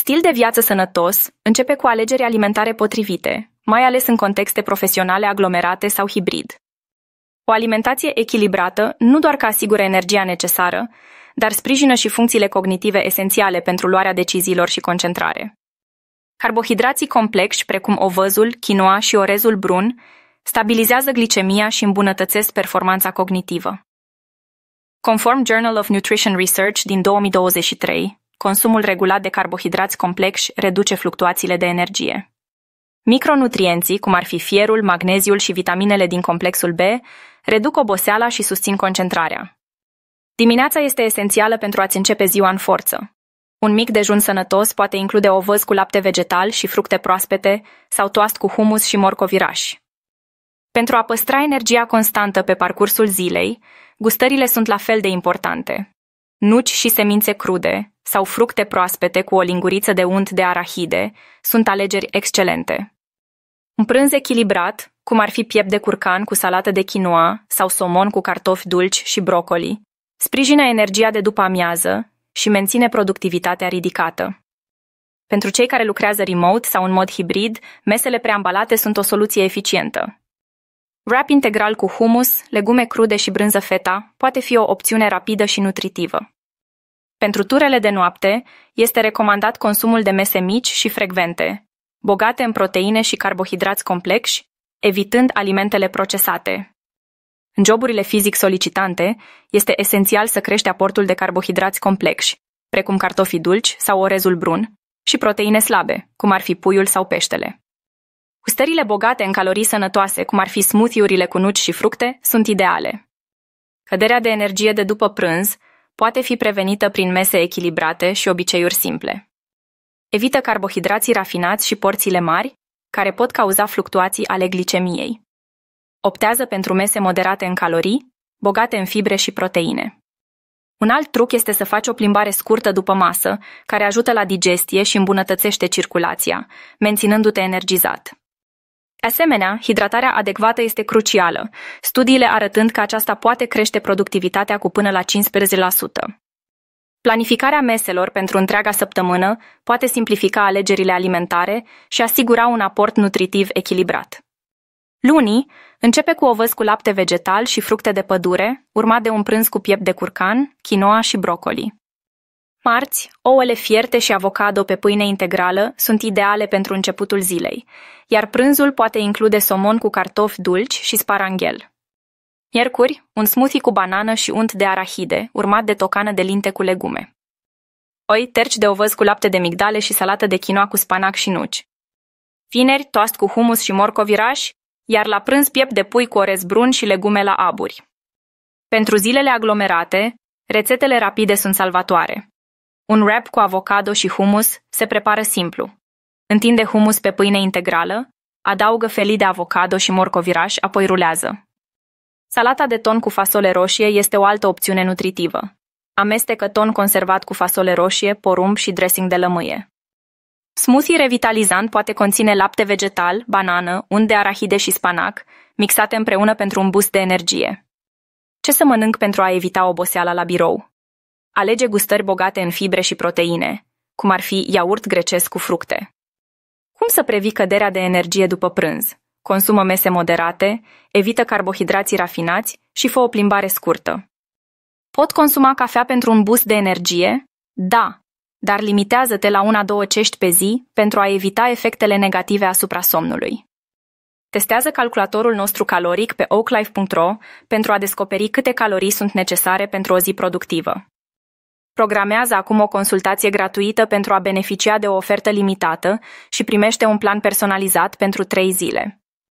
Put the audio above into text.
stil de viață sănătos începe cu alegeri alimentare potrivite, mai ales în contexte profesionale aglomerate sau hibrid. O alimentație echilibrată nu doar că asigură energia necesară, dar sprijină și funcțiile cognitive esențiale pentru luarea deciziilor și concentrare. Carbohidrații complexi, precum ovăzul, quinoa și orezul brun, stabilizează glicemia și îmbunătățesc performanța cognitivă. Conform Journal of Nutrition Research din 2023, consumul regulat de carbohidrați complexi reduce fluctuațiile de energie. Micronutrienții, cum ar fi fierul, magneziul și vitaminele din complexul B, reduc oboseala și susțin concentrarea. Dimineața este esențială pentru a-ți începe ziua în forță. Un mic dejun sănătos poate include ovăz cu lapte vegetal și fructe proaspete sau toast cu humus și morcovirași. Pentru a păstra energia constantă pe parcursul zilei, gustările sunt la fel de importante. Nuci și semințe crude sau fructe proaspete cu o linguriță de unt de arahide sunt alegeri excelente. Un prânz echilibrat, cum ar fi piept de curcan cu salată de quinoa sau somon cu cartofi dulci și brocoli, sprijină energia de după amiază și menține productivitatea ridicată. Pentru cei care lucrează remote sau în mod hibrid, mesele preambalate sunt o soluție eficientă. Wrap integral cu hummus, legume crude și brânză feta poate fi o opțiune rapidă și nutritivă. Pentru turele de noapte, este recomandat consumul de mese mici și frecvente, bogate în proteine și carbohidrați complexi, evitând alimentele procesate. În joburile fizic solicitante, este esențial să crești aportul de carbohidrați complexi, precum cartofii dulci sau orezul brun, și proteine slabe, cum ar fi puiul sau peștele. Gustările bogate în calorii sănătoase, cum ar fi smoothie-urile cu nuci și fructe, sunt ideale. Căderea de energie de după prânz poate fi prevenită prin mese echilibrate și obiceiuri simple. Evită carbohidrații rafinați și porțiile mari, care pot cauza fluctuații ale glicemiei. Optează pentru mese moderate în calorii, bogate în fibre și proteine. Un alt truc este să faci o plimbare scurtă după masă, care ajută la digestie și îmbunătățește circulația, menținându-te energizat. De asemenea, hidratarea adecvată este crucială, studiile arătând că aceasta poate crește productivitatea cu până la 15%. Planificarea meselor pentru întreaga săptămână poate simplifica alegerile alimentare și asigura un aport nutritiv echilibrat. Lunii, începe cu ovăz cu lapte vegetal și fructe de pădure, urmat de un prânz cu piept de curcan, quinoa și brocoli. Marți, ouăle fierte și avocado pe pâine integrală sunt ideale pentru începutul zilei, iar prânzul poate include somon cu cartofi dulci și sparanghel. Miercuri, un smoothie cu banană și unt de arahide, urmat de tocană de linte cu legume. Oi, terci de ovăz cu lapte de migdale și salată de quinoa cu spanac și nuci. Vineri, toast cu humus și morcovirași, iar la prânz piept de pui cu orez brun și legume la aburi. Pentru zilele aglomerate, rețetele rapide sunt salvatoare. Un wrap cu avocado și hummus se prepară simplu. Întinde hummus pe pâine integrală, adaugă felii de avocado și morcoviraș, apoi rulează. Salata de ton cu fasole roșie este o altă opțiune nutritivă. Amestecă ton conservat cu fasole roșie, porumb și dressing de lămâie. Smoothie revitalizant poate conține lapte vegetal, banană, unt de arahide și spanac, mixate împreună pentru un boost de energie. Ce să mănânc pentru a evita oboseala la birou? Alege gustări bogate în fibre și proteine, cum ar fi iaurt grecesc cu fructe. Cum să previi căderea de energie după prânz? Consumă mese moderate, evită carbohidrații rafinați și fă o plimbare scurtă. Pot consuma cafea pentru un boost de energie? Da, dar limitează-te la 1-2 cești pe zi pentru a evita efectele negative asupra somnului. Testează calculatorul nostru caloric pe oaklife.ro pentru a descoperi câte calorii sunt necesare pentru o zi productivă. Programează acum o consultație gratuită pentru a beneficia de o ofertă limitată și primește un plan personalizat pentru 3 zile.